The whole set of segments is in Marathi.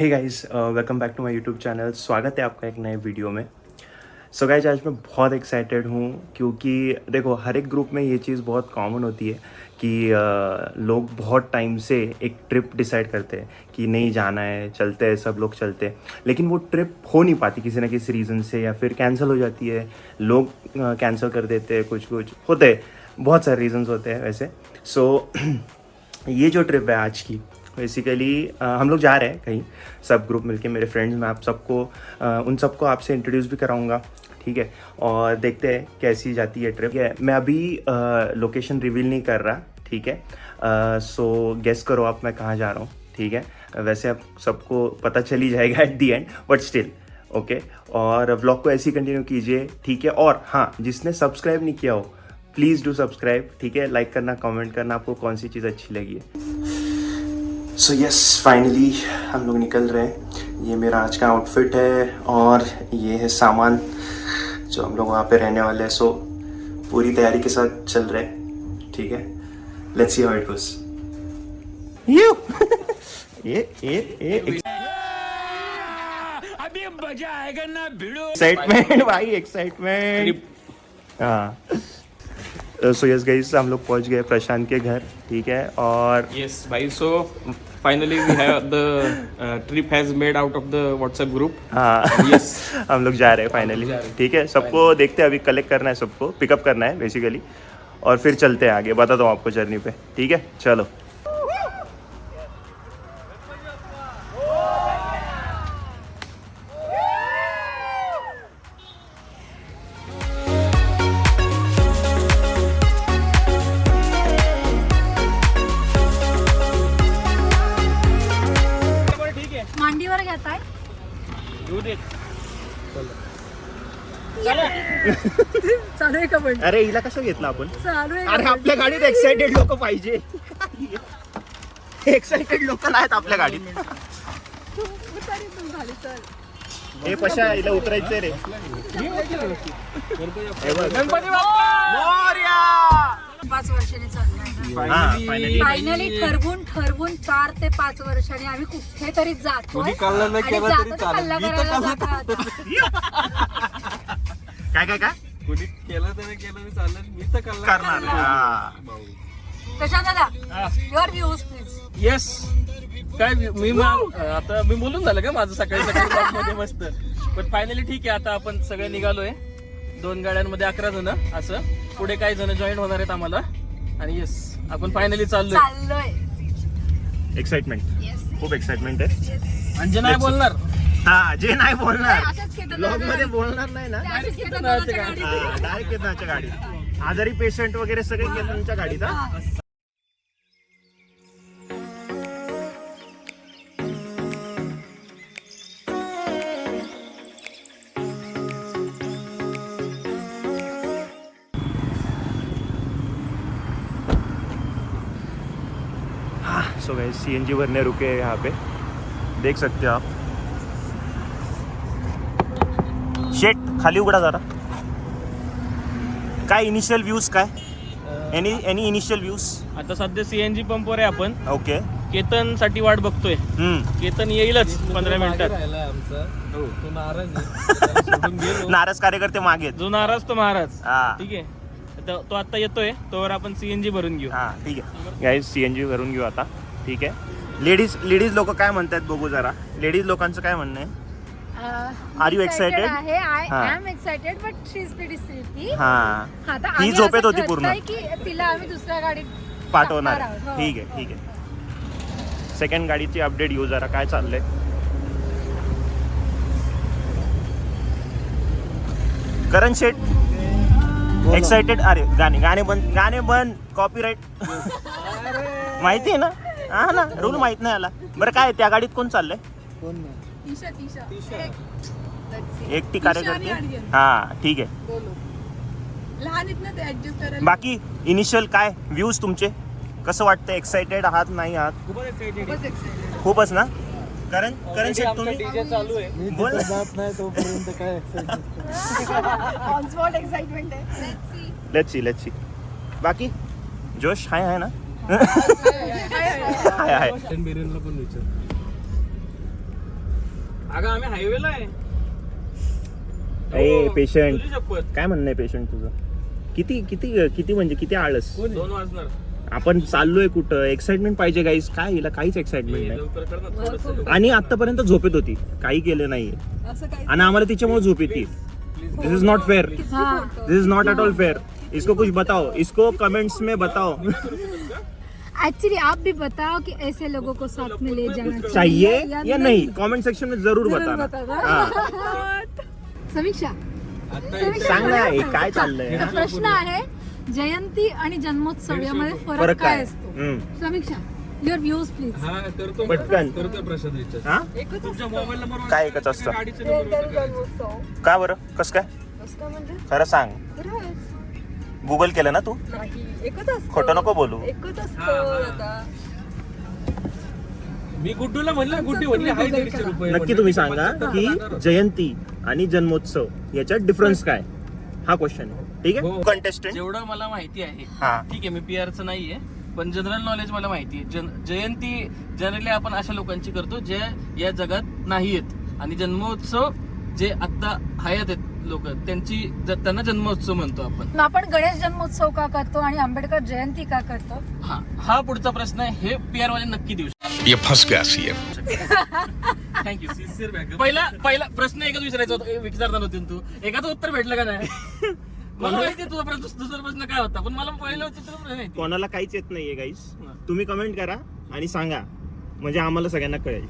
हे guys, welcome back to my YouTube channel. स्वागत है आपका एक नए वीडियो में। सो गाइस, आज मैं बहुत एक्साइटेड हूँ क्योंकि देखो, हर एक ग्रुप में ये चीज़ बहुत कॉमन होती है कि लोग बहुत टाइम से एक ट्रिप डिसाइड करते हैं कि नहीं जाना है, चलते हैं, सब लोग चलते हैं, लेकिन वो ट्रिप हो नहीं पाती किसी ना किसी रीज़न से, या फिर कैंसिल हो जाती है, लोग कैंसिल कर देते हैं, कुछ होते हैं, बहुत सारे रीजंस होते हैं वैसे। सो ये जो ट्रिप है आज की, बेसिकली हम लोग जा रहे हैं कहीं, सब ग्रुप मिलके, मेरे फ्रेंड्स, मैं आप सबको उन सबको आपसे इंट्रोड्यूस भी कराऊंगा, ठीक है। और देखते हैं कैसी जाती है ट्रिप। मैं अभी लोकेशन रिवील नहीं कर रहा, ठीक है। सो गेस करो आप मैं कहाँ जा रहा हूँ, ठीक है। वैसे आप सबको पता चल ही जाएगा at the end, but still okay. और व्लॉग को ऐसे ही कंटिन्यू कीजिए, ठीक है। और हाँ, जिसने सब्सक्राइब नहीं किया हो प्लीज़ डू सब्सक्राइब, ठीक है। लाइक करना, कमेंट करना, आपको कौन सी चीज़ अच्छी लगी है। सो यस, फाइनली हम लोग निकल रहे हैं। ये मेरा आज का आउटफिट है और ये है सामान जो हम लोग वहाँ पे रहने वाले हैं। सो पूरी तैयारी के साथ चल रहे हैं, ठीक है। Let's see how it goes. ये अभी मजा आएगा ना भिड़ो। एक्साइटमेंट भाई, एक्साइटमेंट। हाँ, सो यस गाइस, हम लोग पहुंच गए प्रशांत के घर, ठीक है। और Yes, भाई. So finally we have the trip has made out of the WhatsApp group. हाँ Yes. हम लोग जा रहे हैं फाइनली, ठीक है। सबको देखते हैं, अभी कलेक्ट करना है, सबको पिकअप करना है बेसिकली, और फिर चलते हैं आगे। बताता हूँ आपको जर्नी पे, ठीक है। चलो। मांडीवर घेताय चालू आहे का पण? अरे हिला कसं घेतलं आपण? चालू आहे अरे आपल्या गाडीत एक्साइटेड लोक पाहिजे. एक्साइटेड लोक नाहीत आपल्या गाडीत. हे पशा, हिला उतरायचंय रे. गणपती बाप्पा मोरया. 5 वर्षांनी चाललोय. फायनली ठरवून 4 ते 5 वर्षांनी आम्ही कुठेतरी जातोय. आणि जातो तर कल्ला करायला जातो आता. काय कोणी केलं तर केलं चाललं, मी तर करणार. प्रशांत दादा, युअर व्ह्यूज प्लीज. येस. काय मी आता मी बोलून झालं का माझं सकाळी मध्ये मस्त. पण फायनली ठीक आहे, आता आपण सगळे निघालोय. 2 गाड्यांमध्ये 11 जण, असं पुढे काही जण जॉईन होणार आहेत आम्हाला. आणि येस, आपण फायनली चाललोय. एक्साइटमेंट, खूप एक्साइटमेंट आहे. आणि जे नाही बोलणार, हा, जे नाही बोलणार, अशाच खेळतात ब्लॉग मध्ये बोलणार नाही ना, अशाच खेळतात दादाच्या गाडीत. डायरेक्ट केतनाच्या गाडीत. आजारी पेशंट वगैरे सगळे केतनच्या गाडीत. हा, सो गाइस, सीएनजी भरने रुके हैं यहाँ पे, देख सकते हो आप. शेट खाली उघडा जरा. काय इनिशियल व्ह्यूज, काय एनी इनिशियल व्ह्यूज? आता सध्या सीएनजी पंपवर आहे आपण. ओके. केतन साठी वाट बघतोय. केतन येईलच 15 मिनिटात. नाराज कार्यकर्ते मागे. जो नाराज तो महाराज. हा. ठीक आहे, तो आता येतोय, तोवर आपण सीएनजी भरून घेऊ. हा, ठीक आहे गाईज, सीएनजी भरून घेऊ आता, ठीक आहे. लेडीज लोक काय म्हणतात बघू जरा. लेडीज लोकांचं काय म्हणणं आहे? Are you excited? I am excited, but she is pretty sleepy. हा, आता ही आम्ही झोपेत असं होती पूर्ण. ठरतोय की तिला आम्ही दुसऱ्या गाडीत पाठवणार. टाकणार आहोत. हो. ठीक आहे. सेकंड गाडीची अपडेट घेऊ जरा, काय चाललंय. करण शेट एक्साइटेड. अरे गाणे बंद कॉपीराइट. माहिती आहे ना? हा ना, रूल माहित नाही आला. बरं, काय त्या गाडीत कोण चाललंय? एकटी कार्यकर्ते. हा, ठीक आहे. बाकी इनिशियल काय व्ह्यूज तुमचे, कसं वाटतं? एक्साइटेड आहात, नाही आहात? खूपच ना. करण शेट, तुम्ही डीजे चालू आहे. बोल. जात नाही तोपर्यंत काय ऑन स्पॉट एक्साइटमेंट आहे. Let's see. बाकी जोश आहे ना? हाय. बिर्याणीला पण विचार. अगं आम्ही हायवेला आहे. ए पेशंट, तुझी शपथ. काय म्हणणं आहे पेशंट तुझं? किती किती किती म्हणजे किती आळस? 2 वाजणार. आपण चाललोय कुठं? एक्साइटमेंट पाहिजे गाईस. काय हिला काहीच एक्साइटमेंट नाही. लवकर कर ना थोडंसं. आणि आतापर्यंत झोपेत होती, काही केलं नाही आणि आम्हाला तिच्यामुळे झोप येते. This is not fair, this is not at all fair. इसको कुछ बताओ, इसको कमेंट्स में बताओ. एक्चुअली आप भी बताओ कि ऐसे लोगों को साथ में ले जाना चाहिए या नहीं? कमेंट सेक्शन में जरूर बताना. हाँ. समीक्षा, सांग ना हे काय चाललंय. आता प्रश्न आहे, जयंती आणि जन्मोत्सव यामध्ये फरक काय असतो? समीक्षा, युअर व्ह्यूज प्लीज. हा करतो पटकन. करतो प्रश्न रिचार्ज. हा? तुमच्या मोबाईल नंबर काय एकच असतं? गाडीचे नंबर का बरं? कस काय? खरं सांग. गुगल केलं ना तू? खोटं नको बोलू. मी गुड्डूला म्हणलं, गुड्डी म्हणली आहे 150 रुपये. नक्की तुम्ही सांगा की जयंती आणि जन्मोत्सव याच्यात डिफरन्स काय? हा क्वेश्चन आहे. ठीक आहे. हो. कंटेस्टंट. जेवढं मला माहिती आहे, हा. ठीक आहे, मी पीआरचं नाहीये, पण जनरल नॉलेज मला माहिती आहे. जयंती जनरली आपण अशा लोकांची करतो जे या जगात नाही आहेत, आणि जन्मोत्सव जे आता हयात आहेत लोक, त्यांना जन्मोत्सव म्हणतो आपण. आपण गणेश जन्मोत्सव का करतो आणि आंबेडकर जयंती का करतो? हा पुढचा प्रश्न आहे, हे पीआर वाले नक्की देऊ शकतात. ये फंस गया सीएम. थँक्यू. सिन्सिअर. पहिला प्रश्न एकच विचारायचा होता, विचारणार होते तू, एकाचं उत्तर भेटलं का नाही? मला माहिती तुझा दुसरा प्रश्न काय होता, पण मला पहिलं उत्तर माहिती. कोणाला काहीच येत नाहीये गाईस. तुम्ही कमेंट करा आणि सांगा, म्हणजे आम्हाला सगळ्यांना कळेल.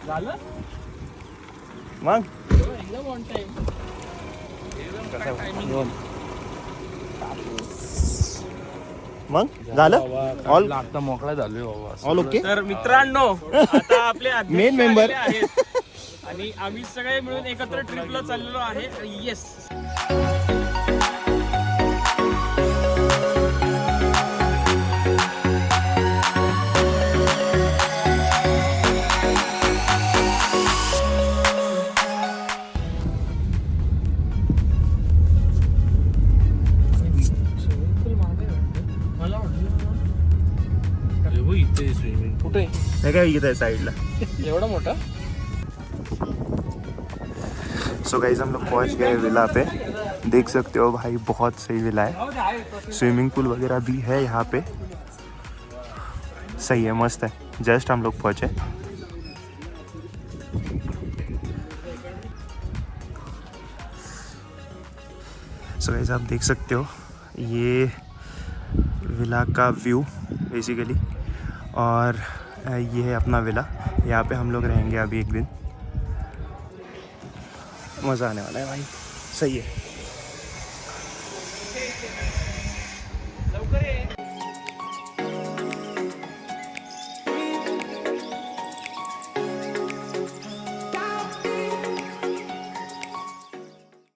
झालं मग एकदम ऑन टाइम. मग झालं ऑल. आता मोकळा झालोय बाबा. All okay. तर मित्रांनो, आता आपले Main member. आलेले आहेत आणि आम्ही सगळे मिळून एकत्र ट्रिपला चाललेलो आहे. येस. कुठे हे काय इथं आहे साइडला. एवढा मोठा? सो गाइस हम लोग पहुंच गए विला पे. देख सकते हो भाई, बहुत सही विला है. स्विमिंग पूल वगैरह भी है यहाँ पे. सही है, मस्त है. जस्ट हम लोग पहुंचे. सो गाइस आप देख सकते हो, ये विला का व्यू बेसिकली, और ये है अपना विला. यहाँ पे हम लोग रहेंगे अभी एक दिन. मज़ा आने वाला है भाई. सही है.